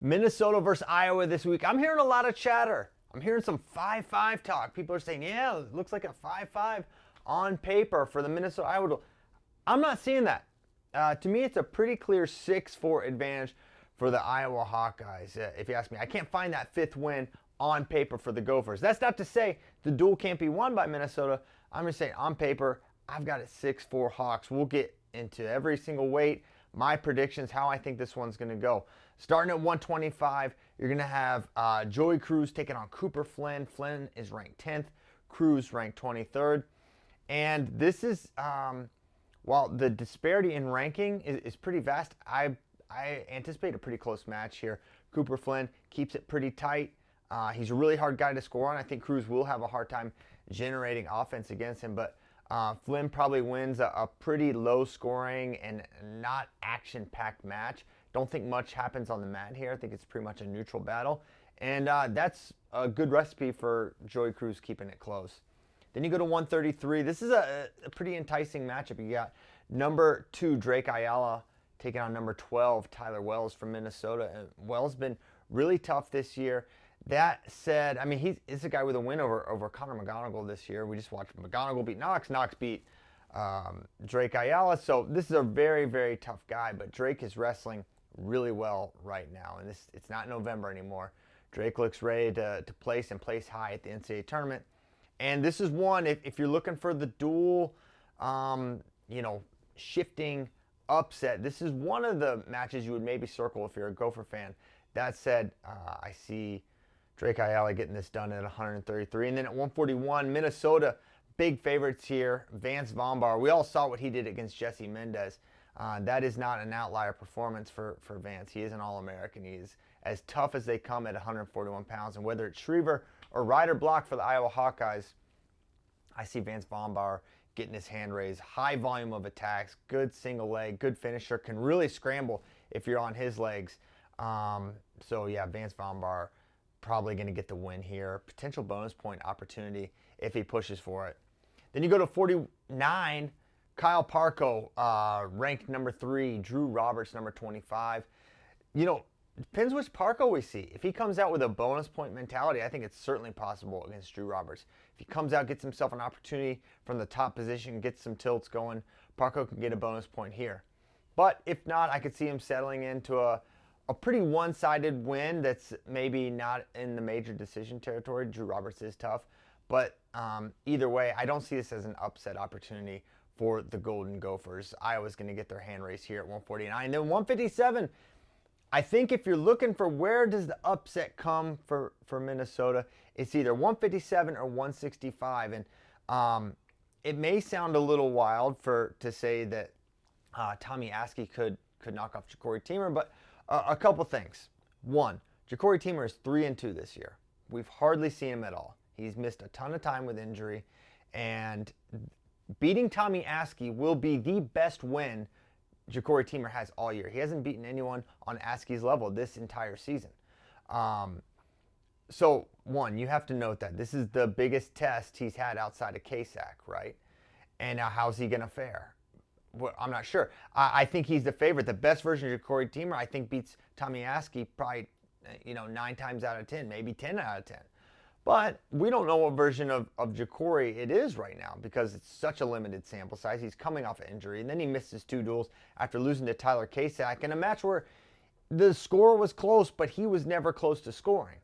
Minnesota versus Iowa this week. I'm hearing a lot of chatter. I'm hearing some 5-5 talk. People are saying, yeah, it looks like a 5-5 on paper for the Minnesota-Iowa duel. I'm not seeing that. To me, it's a pretty clear 6-4 advantage for the Iowa Hawkeyes, if you ask me. I can't find that fifth win on paper for the Gophers. That's not to say the duel can't be won by Minnesota. I'm just saying on paper, I've got it 6-4 Hawks. We'll get into every single weight, my predictions, how I think this one's going to go. Starting at 125, you're going to have Joey Cruz taking on Cooper Flynn. Flynn is ranked 10th. Cruz ranked 23rd. And this is, while the disparity in ranking is pretty vast, I anticipate a pretty close match here. Cooper Flynn keeps it pretty tight. He's a really hard guy to score on. I think Cruz will have a hard time generating offense against him, but Flynn probably wins a pretty low scoring and not action-packed match. Don't think much happens on the mat here. I think it's pretty much a neutral battle. And that's a good recipe for Joey Cruz keeping it close. Then you go to 133. This is a pretty enticing matchup. You got number 2, Drake Ayala, taking on number 12, Tyler Wells from Minnesota. And Wells been really tough this year. That said, I mean, he's a guy with a win over Connor McGonigal this year. We just watched McGonigal beat Knox. Knox beat Drake Ayala. So this is a very, very tough guy. But Drake is wrestling really well right now. And it's not November anymore. Drake looks ready to place and place high at the NCAA tournament. And this is one, if you're looking for the dual, shifting upset, this is one of the matches you would maybe circle if you're a Gopher fan. That said, I see Drake Ayala getting this done at 133. And then at 141, Minnesota, big favorites here. Vance Vombar. We all saw what he did against Jesse Mendez. That is not an outlier performance for Vance. He is an All-American. He is as tough as they come at 141 pounds. And whether it's Schriever or Ryder Block for the Iowa Hawkeyes, I see Vance Vombar getting his hand raised. High volume of attacks, good single leg, good finisher, can really scramble if you're on his legs. So yeah, Vance Vombar probably going to get the win here. Potential bonus point opportunity if he pushes for it. Then you go to 49, Kyle Parko, ranked number 3, Drew Roberts, number 25. Depends which Parko we see. If he comes out with a bonus point mentality, I think it's certainly possible against Drew Roberts. If he comes out, gets himself an opportunity from the top position, gets some tilts going, Parko can get a bonus point here. But if not, I could see him settling into a pretty one-sided win that's maybe not in the major decision territory. Drew Roberts is tough. But either way, I don't see this as an upset opportunity for the Golden Gophers. Iowa's going to get their hand raised here at 149. Then 157, I think if you're looking for where does the upset come for Minnesota, it's either 157 or 165. And it may sound a little wild to say that Tommy Askey could knock off Ja'Cory Teemer, but a couple things. One, Ja'Cory Teemer is 3-2 this year. We've hardly seen him at all. He's missed a ton of time with injury, and beating Tommy Askey will be the best win Ja'Cory Teemer has all year. He hasn't beaten anyone on Askey's level this entire season. So, one, you have to note that this is the biggest test he's had outside of KSAC, right? And now how's he going to fare? Well, I'm not sure. I think he's the favorite. The best version of Ja'Cory Teemer, I think, beats Tommy Askey probably 9 times out of 10, maybe 10 out of 10. But we don't know what version of Ja'Cory it is right now because it's such a limited sample size. He's coming off an injury, and then he missed his 2 duels after losing to Tyler Kasak in a match where the score was close, but he was never close to scoring.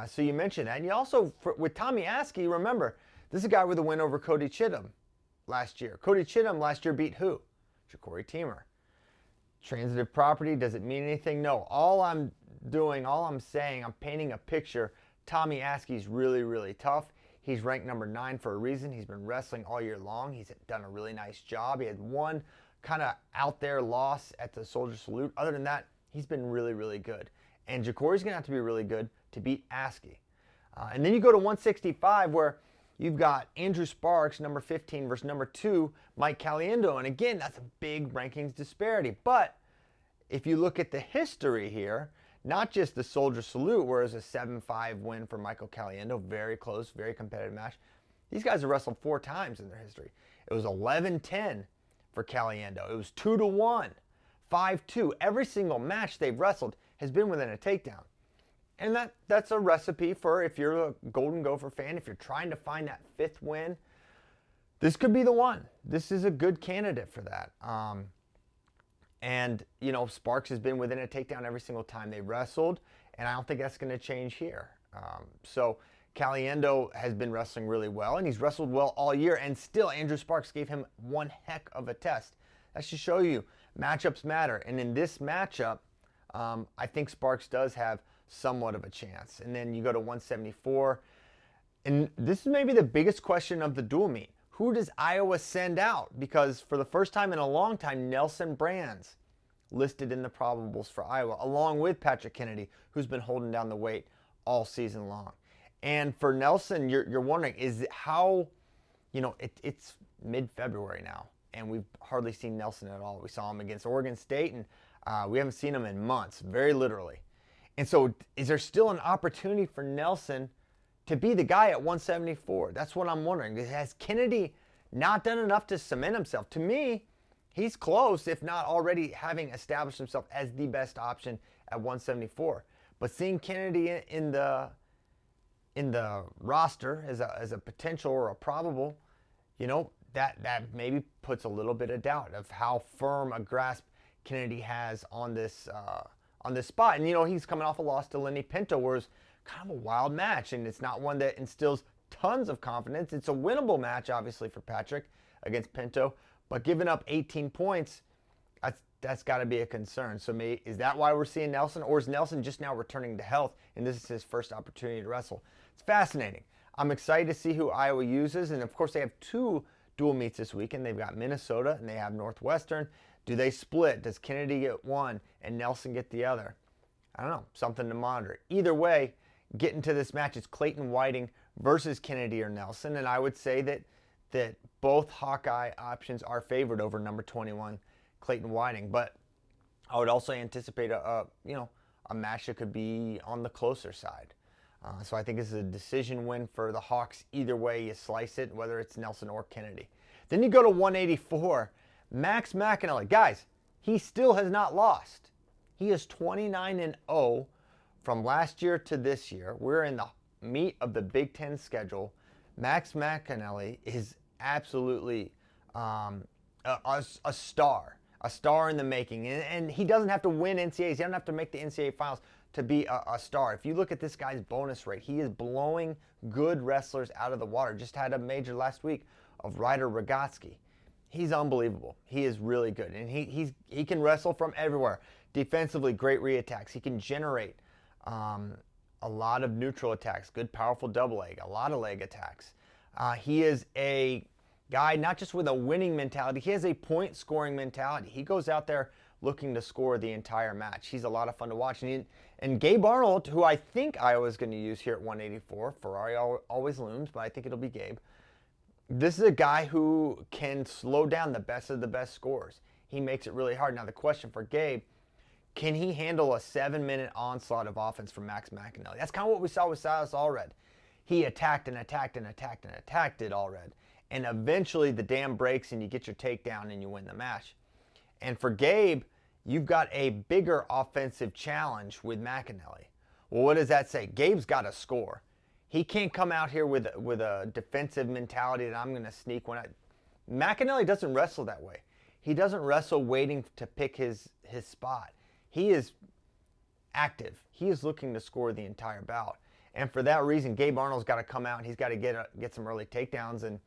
So you mentioned that. And you also, with Tommy Askey, remember, this is a guy with a win over Cody Chittum last year. Cody Chittum last year beat who? Ja'Cory Teemer. Transitive property, does it mean anything? No. All I'm saying, I'm painting a picture. Tommy Askey's really, really tough. He's ranked number 9 for a reason. He's been wrestling all year long. He's done a really nice job. He had one kind of out there loss at the Soldier Salute. Other than that, he's been really, really good. And Ja'Cory's going to have to be really good to beat Askey. And then you go to 165 where you've got Andrew Sparks, number 15, versus number 2, Mike Caliendo. And again, that's a big rankings disparity. But if you look at the history here, not just the Soldier Salute, where it was a 7-5 win for Michael Caliendo, very close, very competitive match. These guys have wrestled 4 times in their history. It was 11-10 for Caliendo. It was 2-1, 5-2. Every single match they've wrestled has been within a takedown. And that's a recipe for, if you're a Golden Gopher fan, if you're trying to find that 5th win, this could be the one. This is a good candidate for that. And, you know, Sparks has been within a takedown every single time they wrestled, and I don't think that's going to change here. So Caliendo has been wrestling really well, and he's wrestled well all year, and still Andrew Sparks gave him one heck of a test. That should show you matchups matter. And in this matchup, I think Sparks does have somewhat of a chance. And then you go to 174, and this is maybe the biggest question of the dual meet. Who does Iowa send out? Because for the first time in a long time, Nelson Brands listed in the probables for Iowa, along with Patrick Kennedy, who's been holding down the weight all season long. And for Nelson, you're wondering, is it how, you know, it's mid-February now, and we've hardly seen Nelson at all. We saw him against Oregon State, and we haven't seen him in months, very literally. And so is there still an opportunity for Nelson to be the guy at 174? That's what I'm wondering. Has Kennedy not done enough to cement himself? To me, he's close, if not already having established himself as the best option at 174. But seeing Kennedy in the roster as a potential or a probable, you know, that maybe puts a little bit of doubt of how firm a grasp Kennedy has on this spot. And, you know, he's coming off a loss to Lenny Pinto, where it's kind of a wild match, and it's not one that instills tons of confidence. It's a winnable match, obviously, for Patrick against Pinto, but giving up 18 points, that's got to be a concern. So is that why we're seeing Nelson, or is Nelson just now returning to health, and this is his first opportunity to wrestle? It's fascinating. I'm excited to see who Iowa uses, and of course they have 2 dual meets this weekend. They've got Minnesota and they have Northwestern. Do they split? Does Kennedy get one and Nelson get the other? I don't know. Something to monitor. Either way, getting to this match, it's Clayton Whiting versus Kennedy or Nelson, and I would say that both Hawkeye options are favored over number 21, Clayton Whiting. But I would also anticipate a match that could be on the closer side. So I think this is a decision win for the Hawks. Either way you slice it, whether it's Nelson or Kennedy. Then you go to 184. Max McAnally. Guys, he still has not lost. He is 29-0 from last year to this year. We're in the meat of the Big Ten schedule. Max McAnally is absolutely a star in the making. And he doesn't have to win NCAAs. He doesn't have to make the NCAA finals to be a star. If you look at this guy's bonus rate, he is blowing good wrestlers out of the water. Just had a major last week of Ryder Rogotsky. He's unbelievable. He is really good. And he can wrestle from everywhere. Defensively, great re-attacks. He can generate a lot of neutral attacks, good powerful double leg, a lot of leg attacks. He is a guy not just with a winning mentality, he has a point scoring mentality. He goes out there looking to score the entire match. He's a lot of fun to watch. And Gabe Arnold, who I think Iowa's going to use here at 184, Ferrari always looms, but I think it'll be Gabe. This is a guy who can slow down the best of the best scorers. He makes it really hard. Now the question for Gabe, can he handle a 7-minute onslaught of offense from Max McAnally? That's kind of what we saw with Silas Allred. He attacked and attacked and attacked and attacked it Allred. And eventually the dam breaks and you get your takedown and you win the match. And for Gabe, you've got a bigger offensive challenge with McAnally. Well, what does that say? Gabe's got to score. He can't come out here with a defensive mentality that I'm going to sneak one out. McAnally doesn't wrestle that way. He doesn't wrestle waiting to pick his spot. He is active. He is looking to score the entire bout. And for that reason, Gabe Arnold's got to come out and he's got to get some early takedowns. And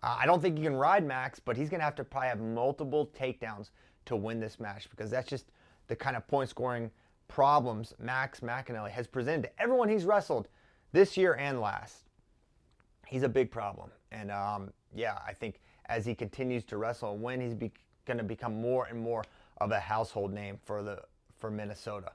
I don't think he can ride Max, but he's going to have to probably have multiple takedowns to win this match, because that's just the kind of point scoring problems Max McAnally has presented to everyone he's wrestled this year and last. He's a big problem. And I think as he continues to wrestle and win, he's going to become more and more of a household name for Minnesota.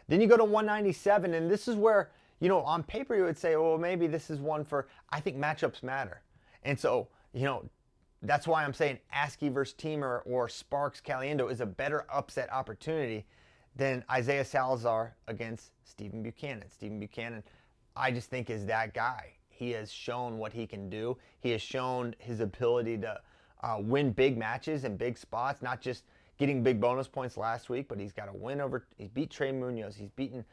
Then you go to 197, and this is where, on paper you would say, well, maybe this is one for, I think matchups matter. And so, that's why I'm saying Askey versus Teamer or Sparks Caliendo is a better upset opportunity than Isaiah Salazar against Stephen Buchanan. Stephen Buchanan, I just think, is that guy. He has shown what he can do. He has shown his ability to win big matches and big spots, not just getting big bonus points last week, but he's got a win over. He's beat Trey Munoz. He's beaten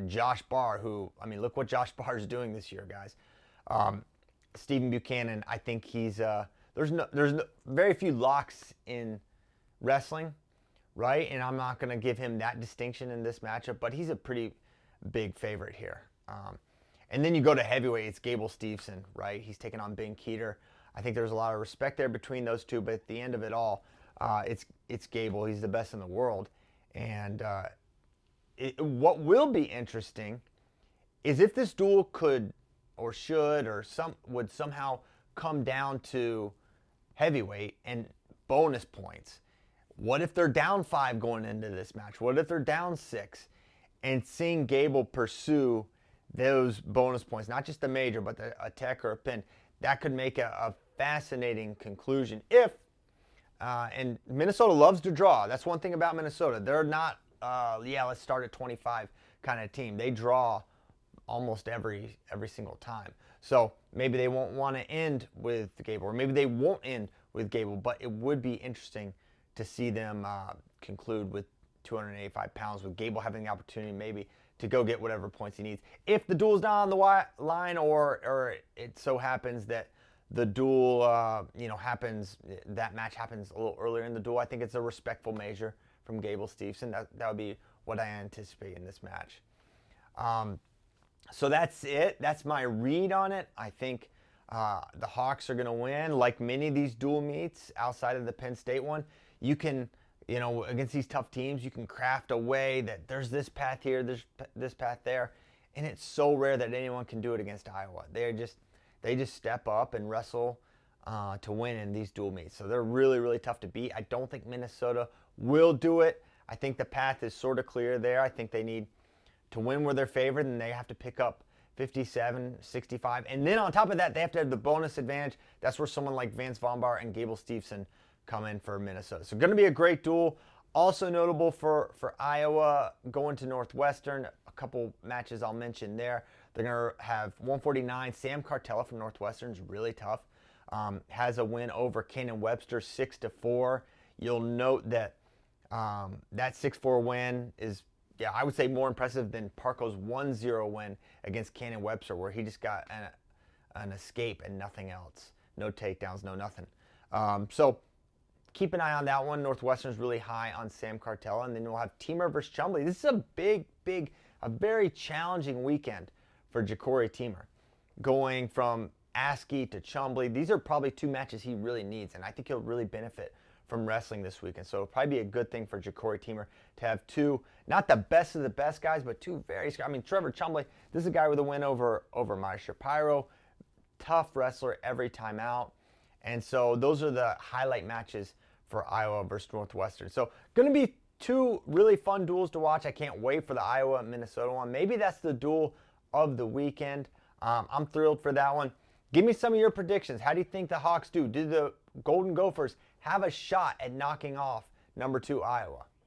Josh Barr, who, I mean, look what Josh Barr is doing this year, guys. Stephen Buchanan, I think he's there's very few locks in wrestling, right? And I'm not going to give him that distinction in this matchup, but he's a pretty big favorite here. And then you go to heavyweight, it's Gable Steveson, right? He's taking on Ben Keeter. I think there's a lot of respect there between those two, but at the end of it all, it's Gable. He's the best in the world. And what will be interesting is if this duel could or should or would somehow come down to heavyweight and bonus points. What if they're down 5 going into this match? What if they're down 6? And seeing Gable pursue those bonus points, not just the major, but a tech or a pin, that could make a fascinating conclusion. And Minnesota loves to draw. That's one thing about Minnesota. They're not, let's start at 25 kind of team. They draw almost every single time. So maybe they won't want to end with Gable, or maybe they won't end with Gable, but it would be interesting to see them conclude with 285 pounds, with Gable having the opportunity maybe to go get whatever points he needs. If the duel's not on the line, or it so happens that the duel, that match happens a little earlier in the duel, I think it's a respectful measure from Gable Steveson. That would be what I anticipate in this match. So that's it. That's my read on it. I think the Hawks are going to win. Like many of these dual meets outside of the Penn State one, you can, against these tough teams, you can craft a way that there's this path here, there's this path there, and it's so rare that anyone can do it against Iowa. They just step up and wrestle to win in these dual meets. So they're really, really tough to beat. I don't think Minnesota will do it. I think the path is sort of clear there. I think they need to win where they're favored, and they have to pick up 57, 65. And then on top of that, they have to have the bonus advantage. That's where someone like Vance Vonbar and Gable Steveson come in for Minnesota. So going to be a great duel. Also notable for Iowa going to Northwestern, a couple matches I'll mention there. They're going to have 149. Sam Cartella from Northwestern is really tough. Has a win over Cannon Webster 6-4. You'll note that that 6-4 win is, I would say more impressive than Parko's 1-0 win against Cannon Webster, where he just got an escape and nothing else. No takedowns, no nothing. So keep an eye on that one. Northwestern's really high on Sam Cartella. And then we'll have Teamer versus Chumley. This is a very challenging weekend for Ja'Cory Teamer. Going from Askey to Chumley, these are probably 2 matches he really needs, and I think he'll really benefit from wrestling this weekend. So it'll probably be a good thing for Ja'Cory Teamer to have 2, not the best of the best guys, but 2 very, Trevor Chumley, this is a guy with a win over Maya Shapiro. Tough wrestler every time out. And so those are the highlight matches for Iowa versus Northwestern. So going to be 2 really fun duels to watch. I can't wait for the Iowa-Minnesota one. Maybe that's the duel of the weekend. I'm thrilled for that one. Give me some of your predictions. How do you think the Hawks do? Do the Golden Gophers have a shot at knocking off number 2 Iowa?